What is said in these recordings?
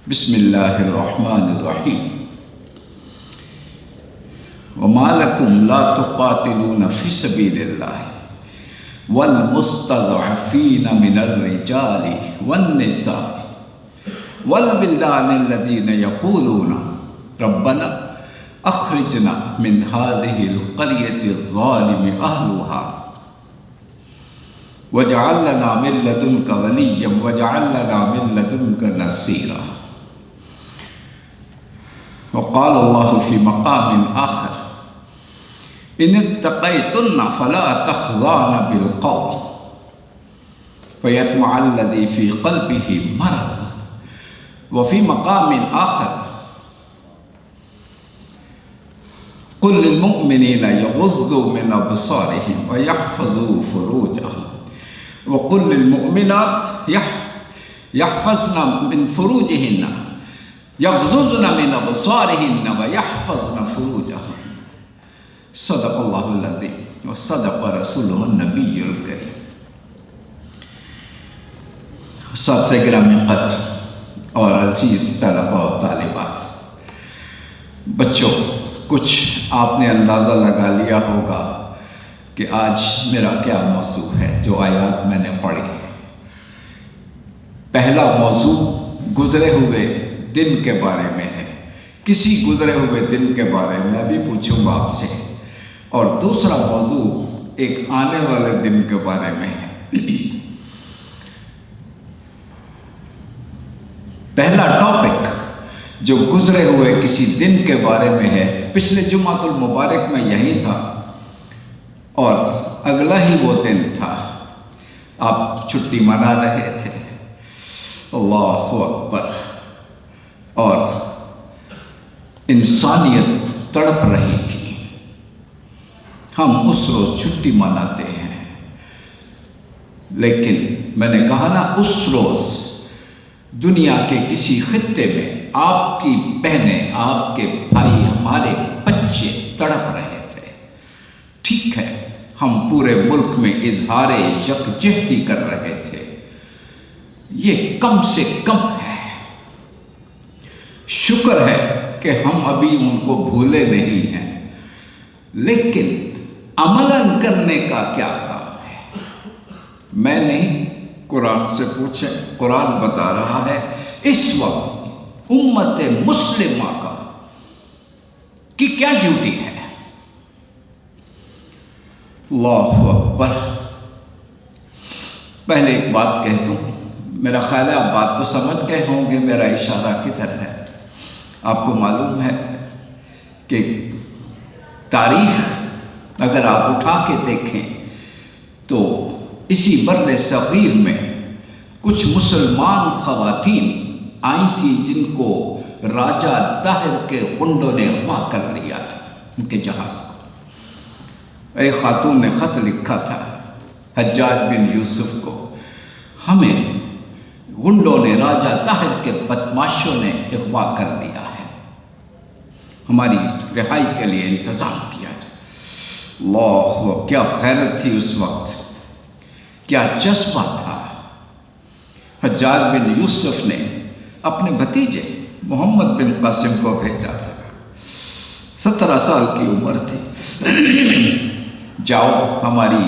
بسم اللہ الرحمن الرحیم وما لکم لا تقاتلون فی سبیل اللہ والمستضعفین من الرجال والنساء والولدان الذین یقولون ربنا اخرجنا من هذه القرية الظالم اہلها وَاجْعَلْ لَنَا مِن لَّدُنْكَ وَلِيًّا وَاجْعَلْ لَنَا مِن لَّدُنْكَ نَصِيرًا وقال الله في مقام آخر إن اتقيتن فلا تخضعن بالقول فيطمع الذي في قلبه مرض وفي مقام آخر قل للمؤمنين يغضوا من أبصارهم ويحفظوا فروجهم وقل للمؤمنات يحفظن من فروجهن يغضضن من أبصارهن ويحفظن فروجهن صدق الله العظيم وصدق رسوله النبي الكريم. ساتھ گرامی قدر اور عزیز طلباء و طالبات، بچوں، کچھ آپ نے اندازہ لگا لیا ہوگا کہ آج میرا کیا موضوع ہے جو آیات میں نے پڑھی ہے. پہلا موضوع گزرے ہوئے دن کے بارے میں ہے، کسی گزرے ہوئے دن کے بارے میں بھی پوچھوں گا آپ سے، اور دوسرا موضوع ایک آنے والے دن کے بارے میں ہے. پہلا ٹاپک جو گزرے ہوئے کسی دن کے بارے میں ہے، پچھلے جمعۃ المبارک میں یہی تھا اور اگلا ہی وہ دن تھا، آپ چھٹی منا رہے تھے. اللہ اکبر. اور انسانیت تڑپ رہی تھی. ہم اس روز چھٹی مناتے ہیں، لیکن میں نے کہا نا، اس روز دنیا کے کسی خطے میں آپ کی بہنیں، آپ کے بھائی، ہمارے بچے تڑپ رہے تھے. ٹھیک ہے، ہم پورے ملک میں اظہار یکجہتی کر رہے تھے، یہ کم سے کم ہے. شکر ہے کہ ہم ابھی ان کو بھولے نہیں ہیں، لیکن عملاً کرنے کا کیا کام ہے؟ میں نہیں، قرآن سے پوچھیں. قرآن بتا رہا ہے اس وقت امت مسلمہ کی کیا ڈیوٹی ہے. اللہ اکبر. پہلے ایک بات کہہ دوں، میرا خیال ہے آپ بات تو سمجھ گئے ہوں گے میرا اشارہ کدھر ہے. آپ کو معلوم ہے کہ تاریخ اگر آپ اٹھا کے دیکھیں تو اسی بر صغیر میں کچھ مسلمان خواتین آئی تھیں جن کو راجہ داہر کے غنڈوں نے اغوا کر لیا تھا ان کے جہاز کو. ایک خاتون نے خط لکھا تھا حجاج بن یوسف کو، ہمیں غنڈوں نے، راجہ طاہر کے بدماشوں نے اغوا کر لیا ہے، ہماری رہائی کے لیے انتظام کیا جائے. اللہ، کیا غیرت تھی اس وقت، کیا جذبہ تھا. حجاج بن یوسف نے اپنے بھتیجے محمد بن قاسم کو بھیجا تھا، 17 سال کی عمر تھی. جاؤ ہماری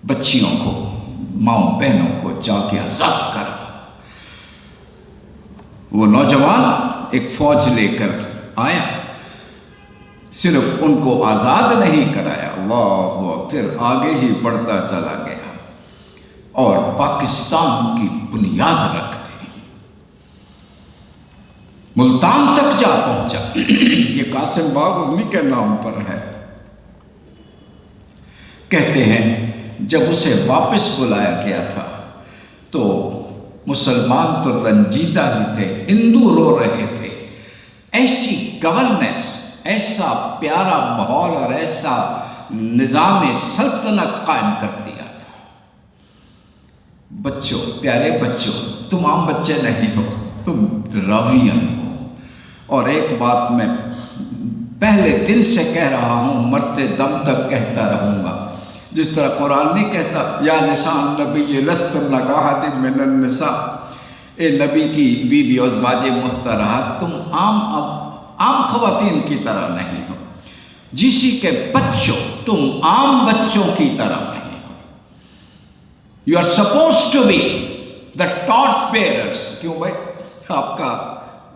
بچیوں کو، ماؤں بہنوں کو جا کے آزاد کرو. وہ نوجوان ایک فوج لے کر آیا، صرف ان کو آزاد نہیں کرایا، اللہ، پھر آگے ہی بڑھتا چلا گیا اور پاکستان کی بنیاد رکھ دی، ملتان تک جا پہنچا. یہ قاسم باغ انہی کے نام پر ہے. کہتے ہیں جب اسے واپس بلایا گیا تھا تو مسلمان تو رنجیدہ ہی تھے، ہندو رو رہے تھے. ایسی گورننس، ایسا پیارا ماحول اور ایسا نظام سلطنت قائم کر دیا تھا. بچوں، پیارے بچوں، تم عام بچے نہیں ہو، تم راویان ہو. اور ایک بات میں پہلے دن سے کہہ رہا ہوں، مرتے دم تک کہتا رہوں گا. جس طرح قرآن نہیں کہتا یا نساء النبی لستن کاحد من النساء، اے نبی کی بیوی ازواج محترمات، تم عام خواتین کی طرح نہیں ہو، جسی کے بچوں تم عام بچوں کی طرح نہیں ہو. You are suppose to be the torch bearers. کیوں بھائی، آپ کا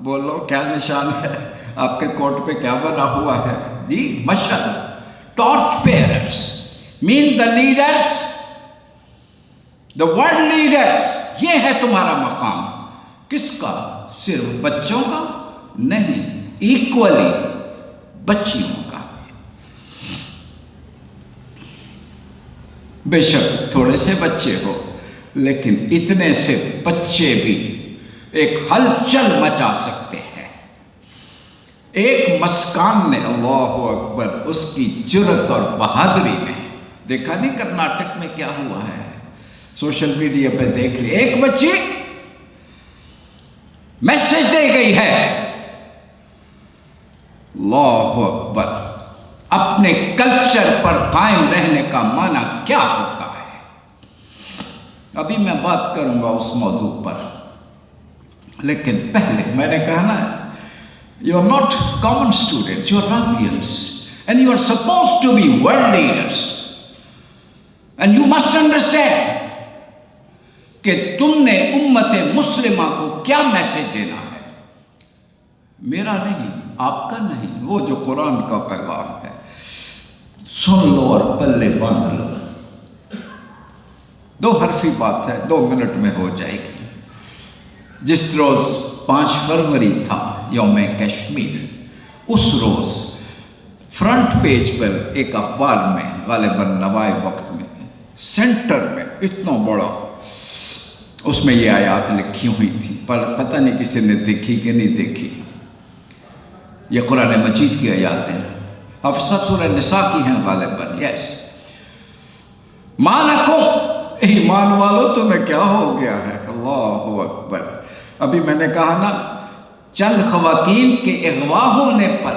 بولو کیا نشان ہے، آپ کے کوٹ پہ کیا بنا ہوا ہے؟ جی مشعل. ٹارچ بیئررس مین the leaders, the world leaders. یہ ہے تمہارا مقام. کس کا؟ صرف بچوں کا نہیں، ایکولی بچیوں کا. بے شک تھوڑے سے بچے ہو، لیکن اتنے سے بچے بھی ایک ہلچل مچا سکتے ہیں. ایک مسکان نے، اللہ اکبر، اس کی جرت اور بہادری نے، دیکھا نہیں کرناٹک میں کیا ہوا ہے، سوشل میڈیا پہ دیکھ لی. ایک بچی میسج دے گئی ہے، اللہ اکبر. اپنے کلچر پر قائم رہنے کا معنی کیا ہوتا ہے؟ ابھی میں بات کروں گا اس موضوع پر، لیکن پہلے میں نے کہا نا، you are not common students, you are Rafians, and you are supposed to be world leaders. And you must understand کہ تم نے امت مسلمہ کو کیا میسج دینا ہے. میرا نہیں، آپ کا نہیں، وہ جو قرآن کا پیغام ہے. سن لو اور پلے باندھ لو. 2 حرفی بات ہے، 2 منٹ میں ہو جائے گی. جس روز 5 فروری تھا، یوم کشمیر، اس روز فرنٹ پیج پر ایک اخبار میں، غالباً نوائے وقت میں، سینٹر میں اتنا بڑا، اس میں یہ آیات لکھی ہوئی تھی. پتہ نہیں کسی نے دیکھی کہ نہیں دیکھی. یہ قرآن مجید کی آیات ہیں، حفصہ سورہ نساء کی ہیں غالباً. یس. مَا لَكُمْ، ایمان والو تمہیں کیا ہو گیا ہے؟ اللہ اکبر. ابھی میں نے کہا نا، چند خواتین کے اغوا ہونے پر،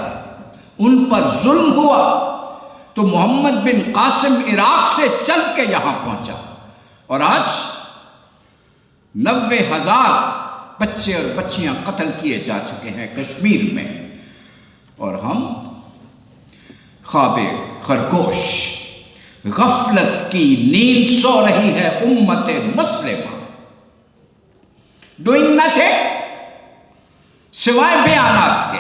ان پر ظلم ہوا تو محمد بن قاسم عراق سے چل کے یہاں پہنچا، اور آج 90,000 بچے اور بچیاں قتل کیے جا چکے ہیں کشمیر میں، اور ہم خواب خرگوش، غفلت کی نیند سو رہی ہے امت مسلمہ. ڈوئنگ نتھنگ سوائے بیانات کے.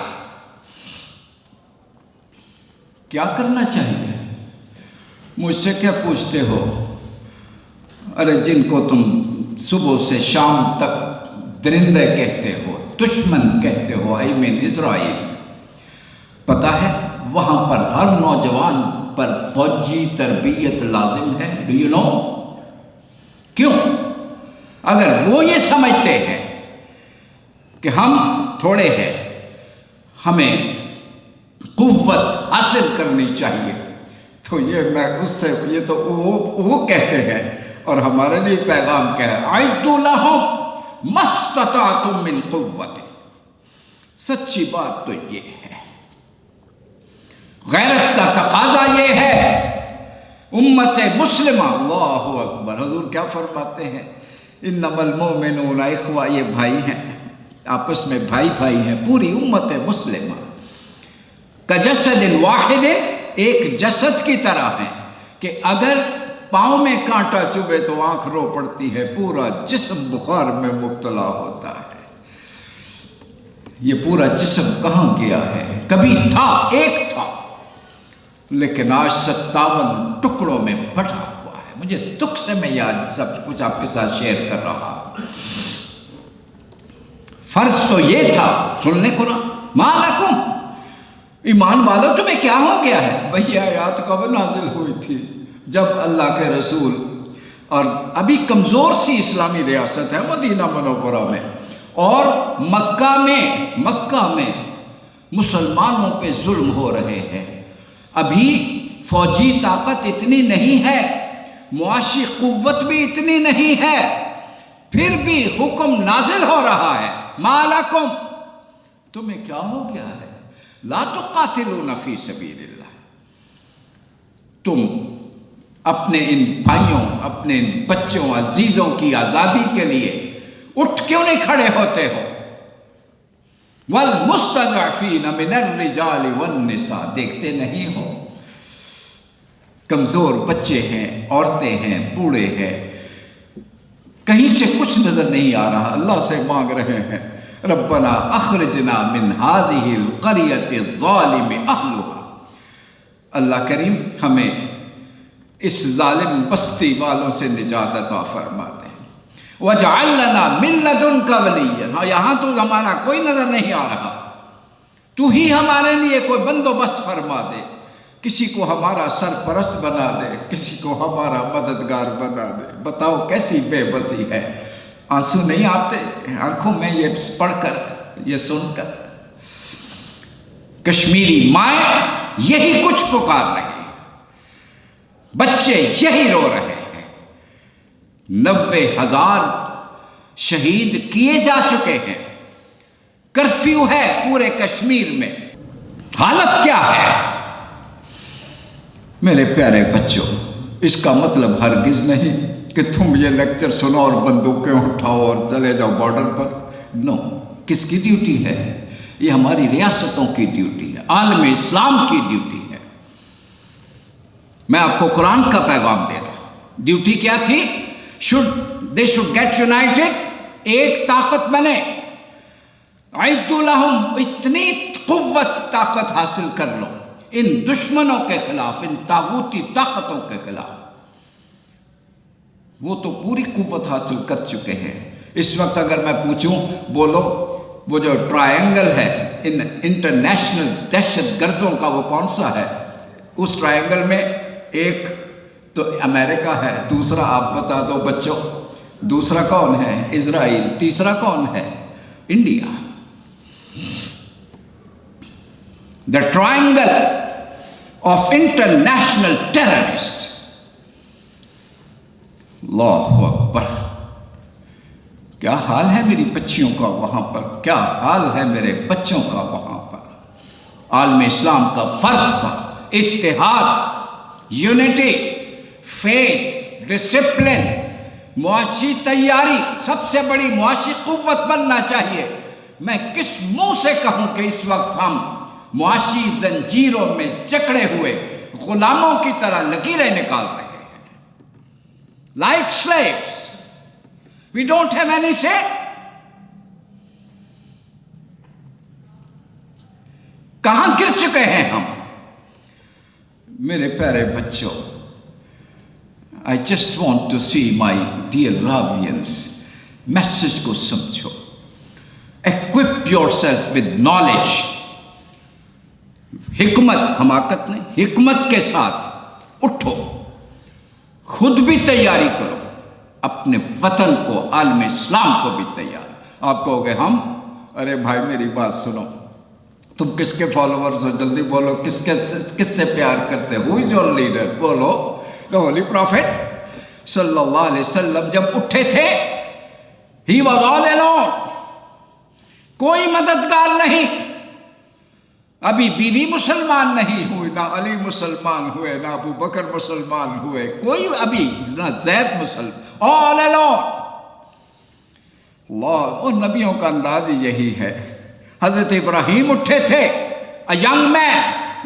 کیا کرنا چاہیے؟ مجھ سے کیا پوچھتے ہو؟ ارے جن کو تم صبح سے شام تک درندے کہتے ہو، دشمن کہتے ہو، اسرائیل، پتہ ہے وہاں پر ہر نوجوان پر فوجی تربیت لازم ہے. Do you know? کیوں؟ اگر وہ یہ سمجھتے ہیں کہ ہم تھوڑے ہیں، ہمیں قوت حاصل کرنی چاہیے، تو یہ میں اس سے، یہ تو وہ کہتے ہیں، اور ہمارے لیے پیغام کیا ہے؟ اعدوا لہم ما استطعتم من قوت. سچی بات تو یہ ہے، غیرت کا تقاضا یہ ہے. امت مسلمہ، اللہ اکبر، حضور کیا فرماتے ہیں؟ انما المؤمنون اخوہ، یہ بھائی ہیں، آپس میں بھائی بھائی ہیں. پوری امت مسلمہ کجسد واحد، ایک جسد کی طرح ہے کہ اگر پاؤں میں کانٹا چبھے تو آنکھ رو پڑتی ہے، پورا جسم بخار میں مبتلا ہوتا ہے. یہ پورا جسم کہاں گیا ہے؟ کبھی تھا، ایک تھا، لیکن آج 57 ٹکڑوں میں بٹا ہوا ہے. مجھے دکھ سے میں یاد سب کچھ آپ کے ساتھ شیئر کر رہا ہوں. فرض تو یہ تھا، سن لیں قرآن، مَا لَكُمْ، ایمان والو تمہیں کیا ہو گیا ہے؟ وہی آیات کب نازل ہوئی تھی؟ جب اللہ کے رسول، اور ابھی کمزور سی اسلامی ریاست ہے مدینہ منورہ میں، اور مکہ میں مسلمانوں پہ ظلم ہو رہے ہیں. ابھی فوجی طاقت اتنی نہیں ہے، معاشی قوت بھی اتنی نہیں ہے، پھر بھی حکم نازل ہو رہا ہے، مَا لَكُمْ، تمہیں کیا ہو گیا ہے؟ لا تقاتلون فی سبیل اللہ. تم اپنے ان بھائیوں، اپنے ان بچوں عزیزوں کی آزادی کے لیے اٹھ کیوں نہیں کھڑے ہوتے ہو؟ والمستضعفین من الرجال والنساء، دیکھتے نہیں ہو کمزور بچے ہیں، عورتیں ہیں، بوڑھے ہیں، کہیں سے کچھ نظر نہیں آ رہا، اللہ سے مانگ رہے ہیں ربنا اخرجنا من هذه القرية الظالم اهلها، اللہ کریم ہمیں اس ظالم بستی والوں سے نجات عطا فرما دے، وَاجْعَلْ لَنَا مِن لَّدُنْكَ وَلِيًّا، ہاں یہاں تو ہمارا کوئی نظر نہیں آ رہا، تو ہی ہمارے لیے کوئی بندوبست فرما دے، کسی کو ہمارا سرپرست بنا دے، کسی کو ہمارا مددگار بنا دے۔ بتاؤ کیسی بے بسی ہے، آنسو نہیں آتے آنکھوں میں یہ پڑھ کر، یہ سن کر؟ کشمیری مائیں یہی کچھ پکار رہی ہیں، بچے یہی رو رہے ہیں، 90,000 شہید کیے جا چکے ہیں، کرفیو ہے پورے کشمیر میں، حالت کیا ہے؟ میرے پیارے بچوں، اس کا مطلب ہرگز نہیں کہ تم یہ لیکچر سنو اور بندوقیں اٹھاؤ اور چلے جاؤ بارڈر پر، نو۔ کس کی ڈیوٹی ہے؟ یہ ہماری ریاستوں کی ڈیوٹی ہے، عالم اسلام کی ڈیوٹی ہے۔ میں آپ کو قرآن کا پیغام دے رہا ہوں۔ ڈیوٹی کیا تھی؟ they should get united، ایک طاقت بنے، اعدوا لہم، اتنی قوت طاقت حاصل کر لو ان دشمنوں کے خلاف، ان طاغوتی طاقتوں کے خلاف۔ وہ تو پوری قوت حاصل کر چکے ہیں۔ اس وقت اگر میں پوچھوں، بولو وہ جو ٹرائنگل ہے ان انٹرنیشنل دہشت گردوں کا، وہ کون سا ہے؟ اس ٹرائنگل میں ایک تو امریکہ ہے، دوسرا آپ بتا دو بچوں، دوسرا کون ہے؟ اسرائیل، تیسرا کون ہے؟ India. The triangle of international terrorist۔ اللہ اکبر، کیا حال ہے میری بچیوں کا وہاں پر، کیا حال ہے میرے بچوں کا وہاں پر۔ عالم اسلام کا فرض تھا اتحاد، یونٹی، فیتھ، ڈسپلن، معاشی تیاری، سب سے بڑی معاشی قوت بننا چاہیے۔ میں کس منہ سے کہوں کہ اس وقت ہم معاشی زنجیروں میں جکڑے ہوئے غلاموں کی طرح لکیریں نکال رہے ہیں، like slaves۔ We don't have any say۔ کہاں گر چکے ہیں ہم؟ میرے پیارے بچوں، I just want to see my dear Ravians، message کو سمجھو۔ Equip yourself with knowledge، حکمت، حماقت نہیں، حکمت کے ساتھ اٹھو، خود بھی تیاری کرو، اپنے وطن کو، عالم اسلام کو بھی تیار۔ آپ کہو گے ہم، ارے بھائی میری بات سنو، تم کس کے فالوورز ہو؟ جلدی بولو، کس سے پیار کرتے ہو؟ Who is your leader؟ بولو۔ The Holy Prophet صلی اللہ علیہ وسلم جب اٹھے تھے، he was all alone، کوئی مددگار نہیں۔ ابھی بیوی مسلمان نہیں ہوئی، نہ علی مسلمان ہوئے، نہ ابو بکر مسلمان ہوئے، کوئی ابھی نہ زید مسلمان، all alone۔ اللہ، اور نبیوں کا انداز ہی یہی ہے۔ حضرت ابراہیم اٹھے تھے، a young man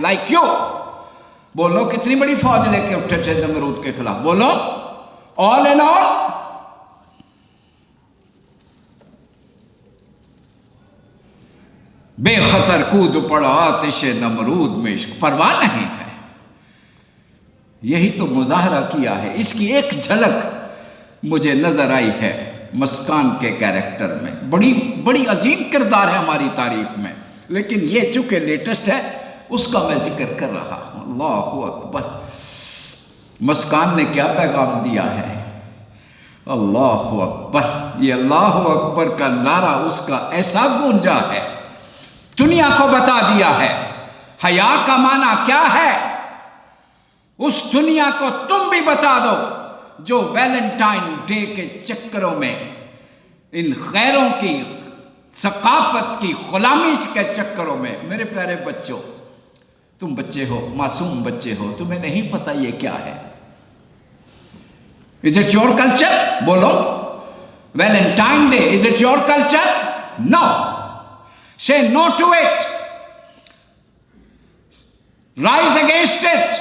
like you، بولو کتنی بڑی فوج لے کے اٹھے تھے نمرود کے خلاف، بولو all alone۔ بے خطر کود پڑا آتش نمرود میں، عشق پرواہ نہیں ہے۔ یہی تو مظاہرہ کیا ہے۔ اس کی ایک جھلک مجھے نظر آئی ہے مسکان کے کیریکٹر میں، بڑی عظیم کردار ہے ہماری تاریخ میں، لیکن یہ چونکہ لیٹسٹ ہے اس کا میں ذکر کر رہا ہوں۔ اللہ اکبر، مسکان نے کیا پیغام دیا ہے؟ اللہ اکبر، یہ اللہ اکبر کا نعرہ اس کا ایسا گونجا ہے، دنیا کو بتا دیا ہے حیا کا معنی کیا ہے۔ اس دنیا کو تم بھی بتا دو جو ویلنٹائن ڈے کے چکروں میں، ان غیروں کی ثقافت کی غلامی کے چکروں میں۔ میرے پیارے بچوں، تم بچے ہو، معصوم بچے ہو، تمہیں نہیں پتہ یہ کیا ہے۔ Is it your culture؟ بولو۔ Valentine Day, is it your culture? No. Say no to it. Rise against it.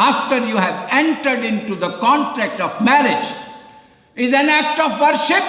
after you have entered into the contract of marriage, is an act of worship।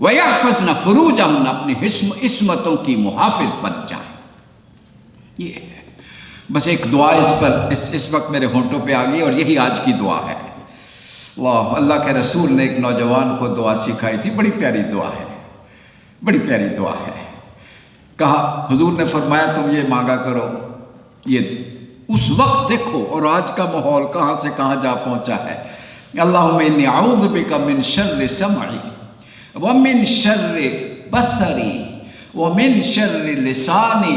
وَيَحْفَظْنَ فُرُوجَهُنَّ اپنی عصمتوں کی محافظ بن جائیں. یہ ہے بس ایک دعا اس وقت میرے ہونٹوں پہ آ گئی، اور یہی آج کی دعا ہے. اللہ کے رسول نے ایک نوجوان کو دعا سکھائی تھی، بڑی پیاری دعا ہے، بڑی پیاری دعا ہے. کہا، حضور نے فرمایا تم یہ مانگا کرو. یہ اس وقت دیکھو اور آج کا ماحول کہاں سے کہاں جا پہنچا ہے. اللہم انی اعوذ بک من شر سمعی ومن شر بصری ومن شر لسانی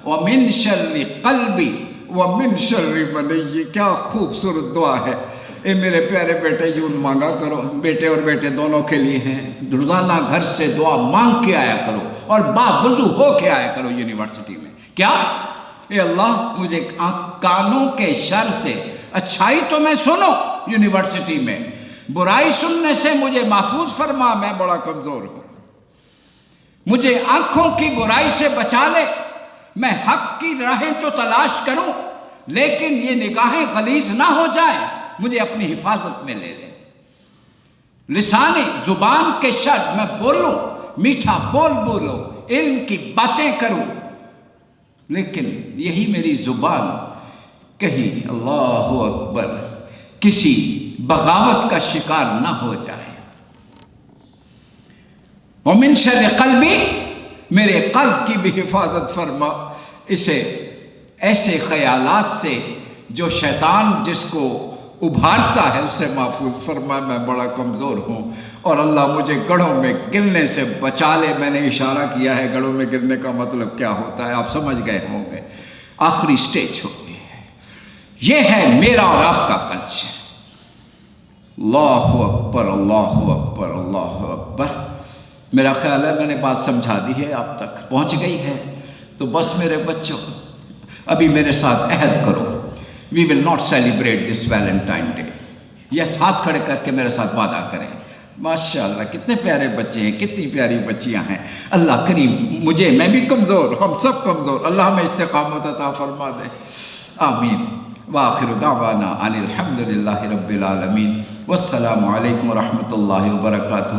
ومن شر قلبی ومن شر منی. کیا خوبصورت دعا ہے. اے میرے پیارے بیٹے، یوں مانگا کرو. بیٹے اور بیٹے دونوں کے لیے ہیں. روزانہ گھر سے دعا مانگ کے آیا کرو اور باوضو ہو کے آیا کرو یونیورسٹی میں. کیا؟ اے اللہ مجھے کانوں کے شر سے، اچھائی تو میں سنوں یونیورسٹی میں، برائی سننے سے مجھے محفوظ فرما، میں بڑا کمزور ہوں. مجھے آنکھوں کی برائی سے بچا لے. میں حق کی راہیں تو تلاش کروں، لیکن یہ نگاہیں غلیظ نہ ہو جائیں. مجھے اپنی حفاظت میں لے لے. لسانی، زبان کے شر، میں بولوں، میٹھا بولوں، علم کی باتیں کروں، لیکن یہی میری زبان کہیں اللہ اکبر کسی بغاوت کا شکار نہ ہو جائے. ومن شر قلبی، میرے قلب کی بھی حفاظت فرما. اسے ایسے خیالات سے جو شیطان جس کو ابھارتا ہے اس سے محفوظ فرما. میں بڑا کمزور ہوں، اور اللہ مجھے گڑھوں میں گرنے سے بچا لے. میں نے اشارہ کیا ہے گڑھوں میں گرنے کا مطلب کیا ہوتا ہے، آپ سمجھ گئے ہوں گے. آخری سٹیج ہوتی ہے. یہ ہے میرا اور آپ کا کلچر. اللہ اکبر، اللہ اکبر، اللہ اکبر. میرا خیال ہے میں نے بات سمجھا دی ہے، آپ تک پہنچ گئی ہے. تو بس میرے بچوں، ابھی میرے ساتھ عہد کرو. We will not celebrate this Valentine Day. یس، ہاتھ کھڑے کر کے میرے ساتھ وعدہ کریں. ماشاءاللہ کتنے پیارے بچے ہیں، کتنی پیاری بچیاں ہیں. اللہ کریم مجھے، میں بھی کمزور، ہم سب کمزور، اللہ ہمیں استقامت عطا فرما دے. آمین. وآخر دعوانا ان الحمد للہ رب العالمین. والسلام علیکم ورحمۃ اللہ وبرکاتہ.